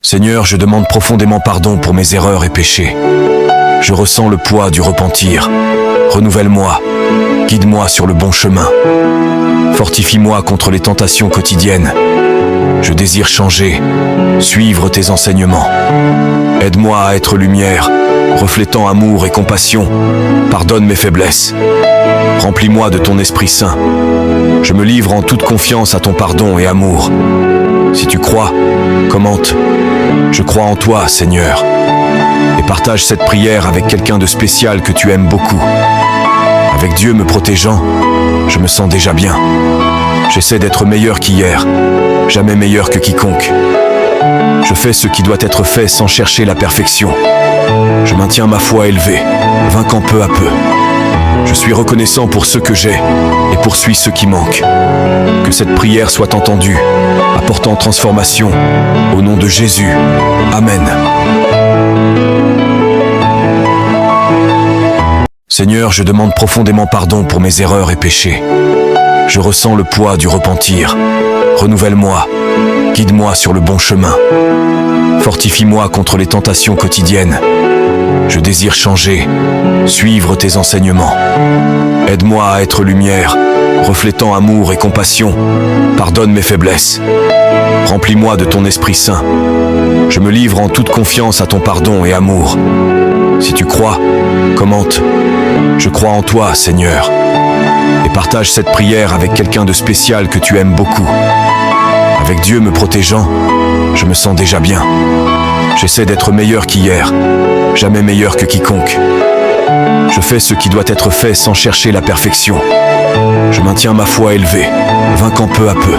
Seigneur, je demande profondément pardon pour mes erreurs et péchés. Je ressens le poids du repentir. Renouvelle-moi, guide-moi sur le bon chemin. Fortifie-moi contre les tentations quotidiennes. Je désire changer, suivre tes enseignements. Aide-moi à être lumière, reflétant amour et compassion. Pardonne mes faiblesses. Remplis-moi de ton Esprit Saint. Je me livre en toute confiance à ton pardon et amour. Si tu crois, commente. Je crois en toi, Seigneur. Et partage cette prière avec quelqu'un de spécial que tu aimes beaucoup. Avec Dieu me protégeant, je me sens déjà bien. J'essaie d'être meilleur qu'hier, jamais meilleur que quiconque. Je fais ce qui doit être fait sans chercher la perfection. Je maintiens ma foi élevée, vainquant peu à peu. Je suis reconnaissant pour ce que j'ai et poursuis ce qui manque. Que cette prière soit entendue, apportant transformation. Au nom de Jésus. Amen. Seigneur, je demande profondément pardon pour mes erreurs et péchés. Je ressens le poids du repentir. Renouvelle-moi, guide-moi sur le bon chemin. Fortifie-moi contre les tentations quotidiennes. Je désire changer, suivre tes enseignements. Aide-moi à être lumière, reflétant amour et compassion. Pardonne mes faiblesses. Remplis-moi de ton Esprit Saint. Je me livre en toute confiance à ton pardon et amour. Si tu crois, commente. Je crois en toi, Seigneur. Et partage cette prière avec quelqu'un de spécial que tu aimes beaucoup. Avec Dieu me protégeant, je me sens déjà bien. J'essaie d'être meilleur qu'hier, jamais meilleur que quiconque. Je fais ce qui doit être fait sans chercher la perfection. Je maintiens ma foi élevée, vainquant peu à peu.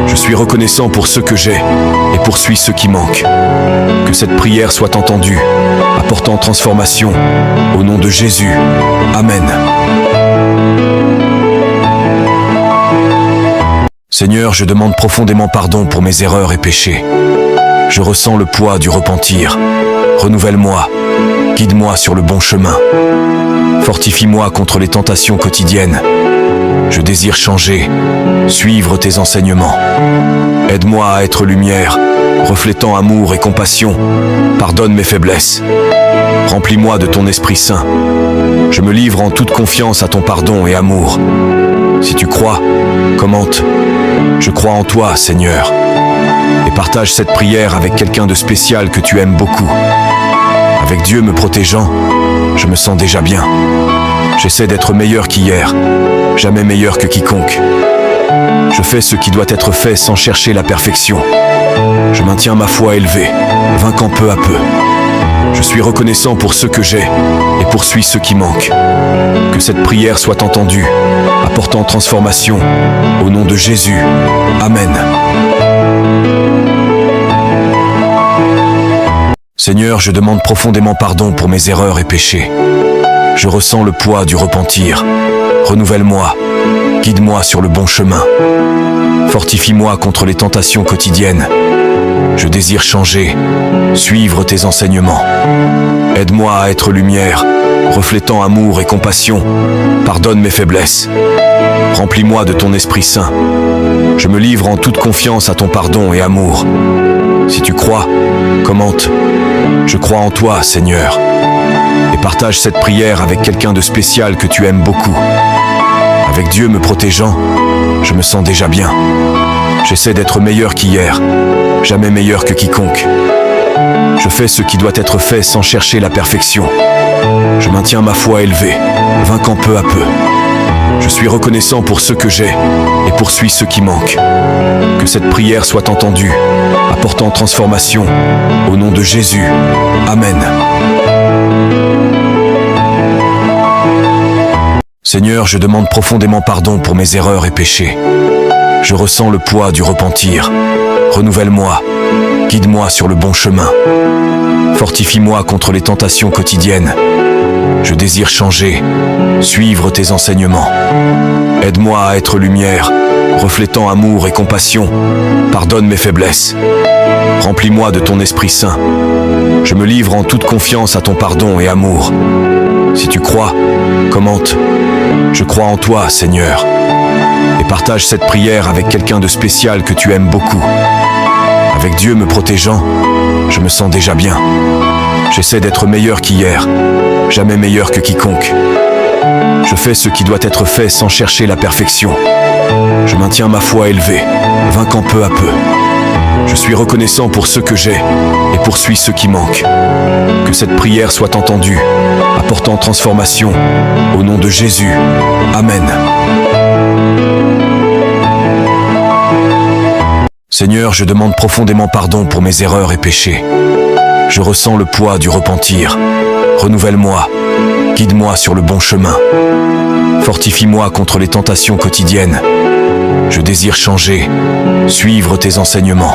Je suis reconnaissant pour ce que j'ai et poursuis ce qui manque. Que cette prière soit entendue, apportant transformation. Au nom de Jésus. Amen. Seigneur, je demande profondément pardon pour mes erreurs et péchés. Je ressens le poids du repentir. Renouvelle-moi, guide-moi sur le bon chemin. Fortifie-moi contre les tentations quotidiennes. Je désire changer, suivre tes enseignements. Aide-moi à être lumière, reflétant amour et compassion. Pardonne mes faiblesses. Remplis-moi de ton Esprit Saint. Je me livre en toute confiance à ton pardon et amour. Si tu crois, commente. Je crois en toi, Seigneur. Et partage cette prière avec quelqu'un de spécial que tu aimes beaucoup. Avec Dieu me protégeant, je me sens déjà bien. J'essaie d'être meilleur qu'hier, jamais meilleur que quiconque. Je fais ce qui doit être fait sans chercher la perfection. Je maintiens ma foi élevée, vainquant peu à peu. Je suis reconnaissant pour ce que j'ai et poursuis ce qui manque. Que cette prière soit entendue, apportant transformation. Au nom de Jésus. Amen. Seigneur, je demande profondément pardon pour mes erreurs et péchés. Je ressens le poids du repentir. Renouvelle-moi, guide-moi sur le bon chemin. Fortifie-moi contre les tentations quotidiennes. Je désire changer, suivre tes enseignements. Aide-moi à être lumière, reflétant amour et compassion. Pardonne mes faiblesses. Remplis-moi de ton Esprit Saint. Je me livre en toute confiance à ton pardon et amour. Si tu crois, commente. Je crois en toi, Seigneur. Et partage cette prière avec quelqu'un de spécial que tu aimes beaucoup. Avec Dieu me protégeant, je me sens déjà bien. J'essaie d'être meilleur qu'hier, jamais meilleur que quiconque. Je fais ce qui doit être fait sans chercher la perfection. Je maintiens ma foi élevée, vainquant peu à peu. Je suis reconnaissant pour ce que j'ai et poursuis ce qui manque. Que cette prière soit entendue, apportant transformation. Au nom de Jésus. Amen. Seigneur, je demande profondément pardon pour mes erreurs et péchés. Je ressens le poids du repentir. Renouvelle-moi, guide-moi sur le bon chemin. Fortifie-moi contre les tentations quotidiennes. Je désire changer, suivre tes enseignements. Aide-moi à être lumière, reflétant amour et compassion. Pardonne mes faiblesses. Remplis-moi de ton Esprit Saint. Je me livre en toute confiance à ton pardon et amour. Si tu crois, commente. Je crois en toi, Seigneur. Et partage cette prière avec quelqu'un de spécial que tu aimes beaucoup. Avec Dieu me protégeant, je me sens déjà bien. J'essaie d'être meilleur qu'hier, jamais meilleur que quiconque. Je fais ce qui doit être fait sans chercher la perfection. Je maintiens ma foi élevée, vainquant peu à peu. Je suis reconnaissant pour ce que j'ai et poursuis ce qui manque. Que cette prière soit entendue, apportant transformation. Au nom de Jésus, Amen. Seigneur, je demande profondément pardon pour mes erreurs et péchés. Je ressens le poids du repentir. Renouvelle-moi, guide-moi sur le bon chemin. Fortifie-moi contre les tentations quotidiennes. Je désire changer, suivre tes enseignements.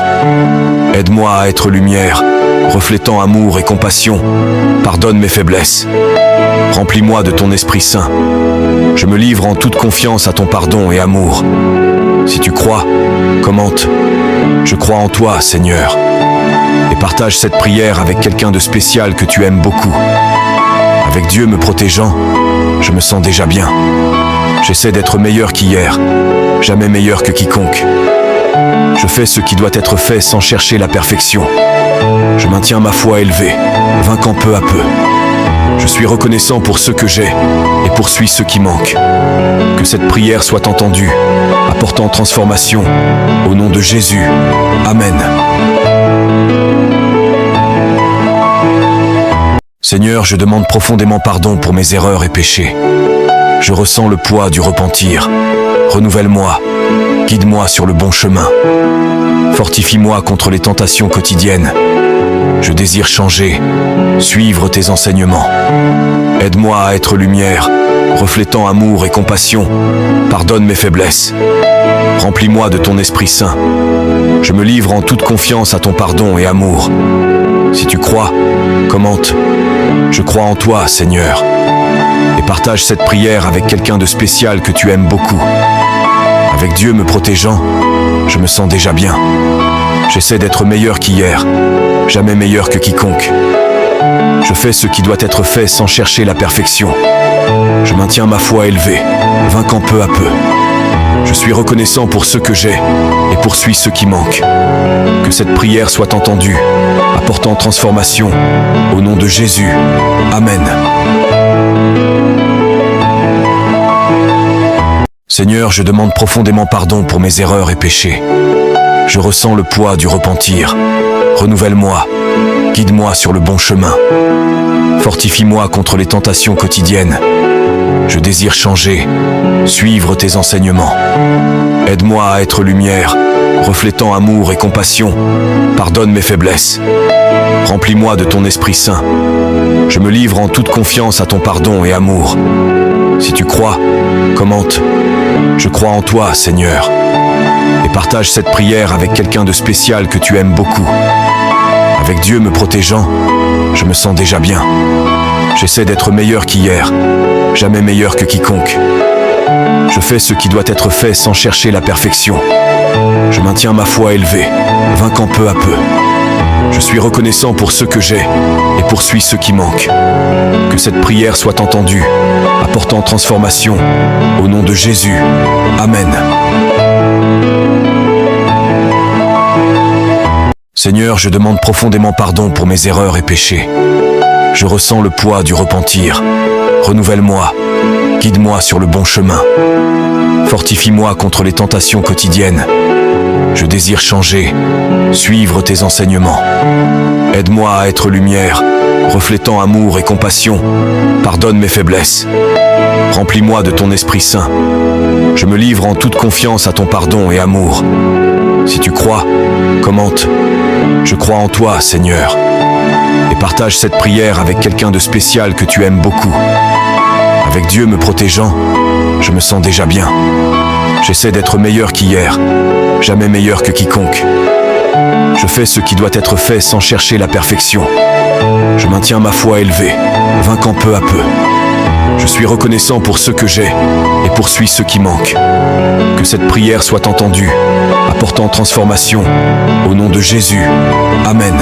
Aide-moi à être lumière, reflétant amour et compassion. Pardonne mes faiblesses. Remplis-moi de ton Esprit Saint. Je me livre en toute confiance à ton pardon et amour. Si tu crois, commente. Je crois en toi, Seigneur. Et partage cette prière avec quelqu'un de spécial que tu aimes beaucoup. Avec Dieu me protégeant, je me sens déjà bien. J'essaie d'être meilleur qu'hier, jamais meilleur que quiconque. Je fais ce qui doit être fait sans chercher la perfection. Je maintiens ma foi élevée, vainquant peu à peu. Je suis reconnaissant pour ce que j'ai et poursuis ce qui manque. Que cette prière soit entendue, apportant transformation. Au nom de Jésus, Amen. Seigneur, je demande profondément pardon pour mes erreurs et péchés. Je ressens le poids du repentir. Renouvelle-moi, guide-moi sur le bon chemin. Fortifie-moi contre les tentations quotidiennes. Je désire changer, suivre tes enseignements. Aide-moi à être lumière, reflétant amour et compassion. Pardonne mes faiblesses. Remplis-moi de ton Esprit Saint. Je me livre en toute confiance à ton pardon et amour. Si tu crois, commente. Je crois en toi, Seigneur. Et partage cette prière avec quelqu'un de spécial que tu aimes beaucoup. Avec Dieu me protégeant, je me sens déjà bien. J'essaie d'être meilleur qu'hier, jamais meilleur que quiconque. Je fais ce qui doit être fait sans chercher la perfection. Je maintiens ma foi élevée, vainquant peu à peu. Je suis reconnaissant pour ce que j'ai et poursuis ce qui manque. Que cette prière soit entendue, apportant transformation. Au nom de Jésus, Amen. Seigneur, je demande profondément pardon pour mes erreurs et péchés. Je ressens le poids du repentir. Renouvelle-moi, guide-moi sur le bon chemin. Fortifie-moi contre les tentations quotidiennes. Je désire changer, suivre tes enseignements. Aide-moi à être lumière, reflétant amour et compassion. Pardonne mes faiblesses. Remplis-moi de ton Esprit Saint. Je me livre en toute confiance à ton pardon et amour. Si tu crois, commente. Je crois en toi, Seigneur. Et partage cette prière avec quelqu'un de spécial que tu aimes beaucoup. Avec Dieu me protégeant, je me sens déjà bien. J'essaie d'être meilleur qu'hier, jamais meilleur que quiconque. Je fais ce qui doit être fait sans chercher la perfection. Je maintiens ma foi élevée, vainquant peu à peu. Je suis reconnaissant pour ce que j'ai et poursuis ce qui manque. Que cette prière soit entendue, apportant transformation. Au nom de Jésus, Amen. Seigneur, je demande profondément pardon pour mes erreurs et péchés. Je ressens le poids du repentir. Renouvelle-moi, guide-moi sur le bon chemin. Fortifie-moi contre les tentations quotidiennes. Je désire changer, suivre tes enseignements. Aide-moi à être lumière, reflétant amour et compassion. Pardonne mes faiblesses. Remplis-moi de ton Esprit Saint. Je me livre en toute confiance à ton pardon et amour. Si tu crois, commente. Je crois en toi, Seigneur. Et partage cette prière avec quelqu'un de spécial que tu aimes beaucoup. Avec Dieu me protégeant, je me sens déjà bien. J'essaie d'être meilleur qu'hier, jamais meilleur que quiconque. Je fais ce qui doit être fait sans chercher la perfection. Je maintiens ma foi élevée, vainquant peu à peu. Je suis reconnaissant pour ce que j'ai et poursuis ce qui manque. Que cette prière soit entendue, apportant transformation. Au nom de Jésus, Amen.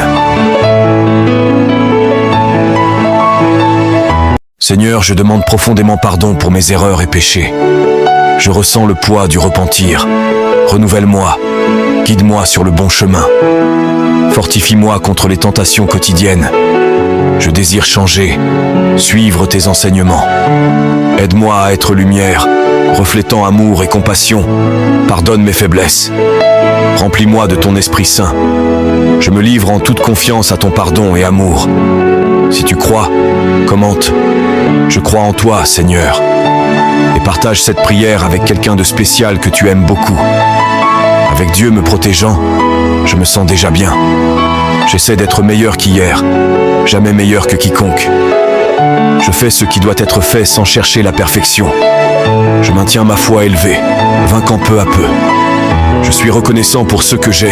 Seigneur, je demande profondément pardon pour mes erreurs et péchés. Je ressens le poids du repentir. Renouvelle-moi, guide-moi sur le bon chemin. Fortifie-moi contre les tentations quotidiennes. Je désire changer, suivre tes enseignements. Aide-moi à être lumière, reflétant amour et compassion. Pardonne mes faiblesses. Remplis-moi de ton Esprit Saint. Je me livre en toute confiance à ton pardon et amour. Si tu crois, commente. Je crois en toi, Seigneur. Et partage cette prière avec quelqu'un de spécial que tu aimes beaucoup. Avec Dieu me protégeant, je me sens déjà bien. J'essaie d'être meilleur qu'hier, jamais meilleur que quiconque. Je fais ce qui doit être fait sans chercher la perfection. Je maintiens ma foi élevée, vainquant peu à peu. Je suis reconnaissant pour ce que j'ai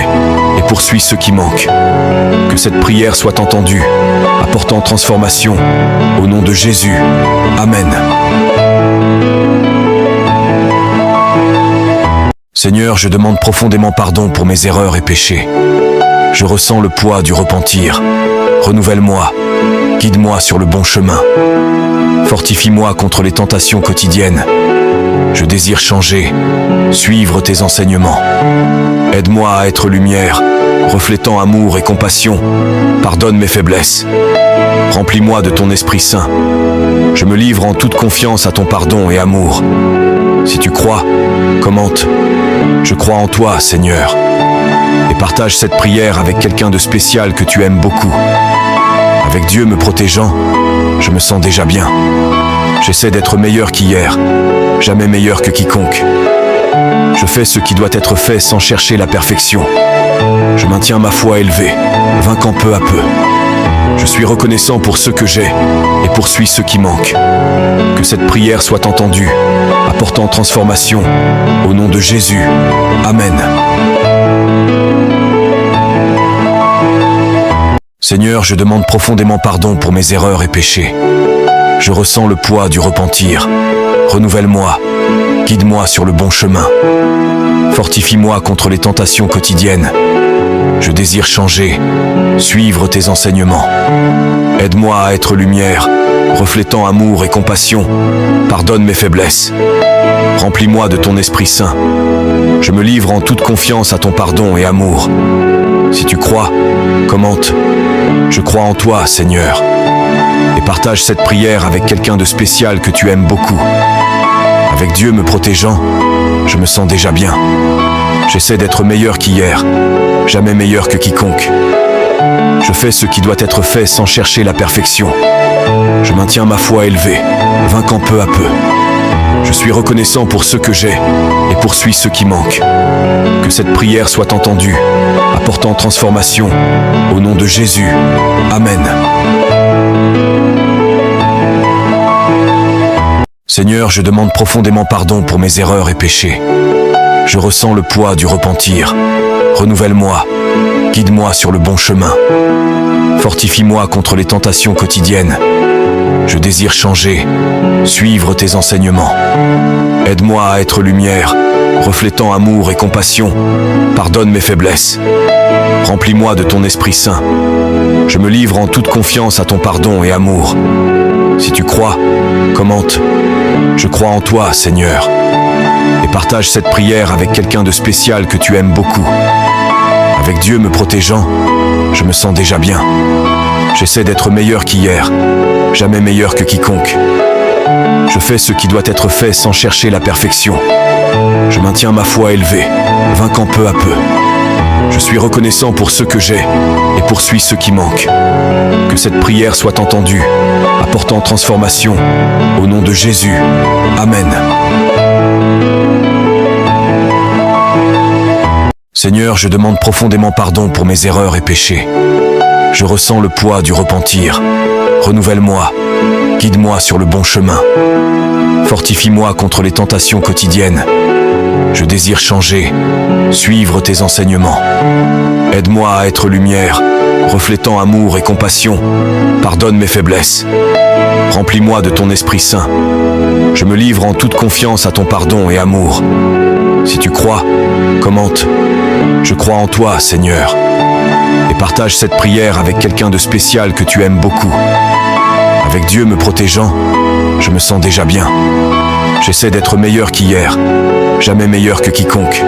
et poursuis ce qui manque. Que cette prière soit entendue, apportant transformation. Au nom de Jésus. Amen. Seigneur, je demande profondément pardon pour mes erreurs et péchés. Je ressens le poids du repentir. Renouvelle-moi, guide-moi sur le bon chemin. Fortifie-moi contre les tentations quotidiennes. Je désire changer, suivre tes enseignements. Aide-moi à être lumière, reflétant amour et compassion. Pardonne mes faiblesses. Remplis-moi de ton Esprit Saint. Je me livre en toute confiance à ton pardon et amour. Si tu crois, commente. Je crois en toi, Seigneur. Et partage cette prière avec quelqu'un de spécial que tu aimes beaucoup. Avec Dieu me protégeant, je me sens déjà bien. J'essaie d'être meilleur qu'hier, jamais meilleur que quiconque. Je fais ce qui doit être fait sans chercher la perfection. Je maintiens ma foi élevée, vainquant peu à peu. Je suis reconnaissant pour ce que j'ai et poursuis ce qui manque. Que cette prière soit entendue, apportant transformation. Au nom de Jésus. Amen. Seigneur, je demande profondément pardon pour mes erreurs et péchés. Je ressens le poids du repentir. Renouvelle-moi, guide-moi sur le bon chemin. Fortifie-moi contre les tentations quotidiennes. Je désire changer, suivre tes enseignements. Aide-moi à être lumière, reflétant amour et compassion. Pardonne mes faiblesses. Remplis-moi de ton Esprit Saint. Je me livre en toute confiance à ton pardon et amour. Si tu crois, commente. Je crois en toi, Seigneur. Et partage cette prière avec quelqu'un de spécial que tu aimes beaucoup. Avec Dieu me protégeant, je me sens déjà bien. J'essaie d'être meilleur qu'hier, jamais meilleur que quiconque. Je fais ce qui doit être fait sans chercher la perfection. Je maintiens ma foi élevée, vainquant peu à peu. Je suis reconnaissant pour ce que j'ai et poursuis ce qui manque. Que cette prière soit entendue, apportant transformation. Au nom de Jésus. Amen. Seigneur, je demande profondément pardon pour mes erreurs et péchés. Je ressens le poids du repentir. Renouvelle-moi, guide-moi sur le bon chemin. Fortifie-moi contre les tentations quotidiennes. Je désire changer, suivre tes enseignements. Aide-moi à être lumière, reflétant amour et compassion. Pardonne mes faiblesses. Remplis-moi de ton Esprit Saint. Je me livre en toute confiance à ton pardon et amour. Si tu crois, commente. Je crois en toi, Seigneur. Et partage cette prière avec quelqu'un de spécial que tu aimes beaucoup. Avec Dieu me protégeant, je me sens déjà bien. J'essaie d'être meilleur qu'hier, jamais meilleur que quiconque. Je fais ce qui doit être fait sans chercher la perfection. Je maintiens ma foi élevée, vainquant peu à peu. Je suis reconnaissant pour ce que j'ai et poursuis ce qui manque. Que cette prière soit entendue, apportant transformation. Au nom de Jésus. Amen. Seigneur, je demande profondément pardon pour mes erreurs et péchés. Je ressens le poids du repentir. Renouvelle-moi, guide-moi sur le bon chemin. Fortifie-moi contre les tentations quotidiennes. Je désire changer, suivre tes enseignements. Aide-moi à être lumière, reflétant amour et compassion. Pardonne mes faiblesses. Remplis-moi de ton Esprit Saint. Je me livre en toute confiance à ton pardon et amour. Si tu crois, commente. Je crois en toi, Seigneur. Et partage cette prière avec quelqu'un de spécial que tu aimes beaucoup. Avec Dieu me protégeant, je me sens déjà bien. J'essaie d'être meilleur qu'hier, jamais meilleur que quiconque.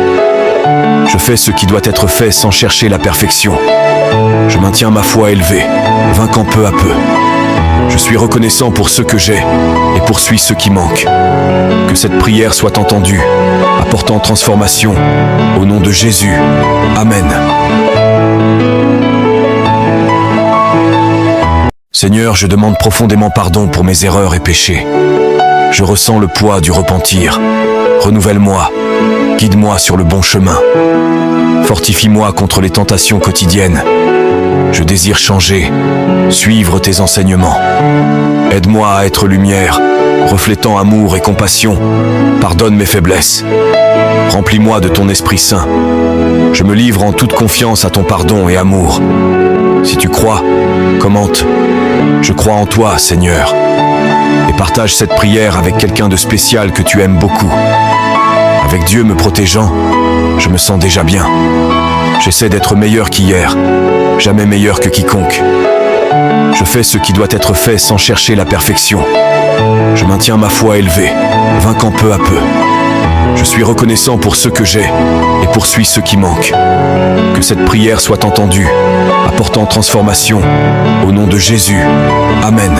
Je fais ce qui doit être fait sans chercher la perfection. Je maintiens ma foi élevée, vainquant peu à peu. Je suis reconnaissant pour ce que j'ai et poursuis ce qui manque. Que cette prière soit entendue, apportant transformation. Au nom de Jésus. Amen. Seigneur, je demande profondément pardon pour mes erreurs et péchés. Je ressens le poids du repentir. Renouvelle-moi, guide-moi sur le bon chemin. Fortifie-moi contre les tentations quotidiennes. Je désire changer, suivre tes enseignements. Aide-moi à être lumière, reflétant amour et compassion. Pardonne mes faiblesses. Remplis-moi de ton Esprit Saint. Je me livre en toute confiance à ton pardon et amour. Si tu crois, commente. Je crois en toi, Seigneur. Et partage cette prière avec quelqu'un de spécial que tu aimes beaucoup. Avec Dieu me protégeant, je me sens déjà bien. J'essaie d'être meilleur qu'hier, jamais meilleur que quiconque. Je fais ce qui doit être fait sans chercher la perfection. Je maintiens ma foi élevée, vainquant peu à peu. Je suis reconnaissant pour ce que j'ai et poursuis ce qui manque. Que cette prière soit entendue, apportant transformation. Au nom de Jésus. Amen.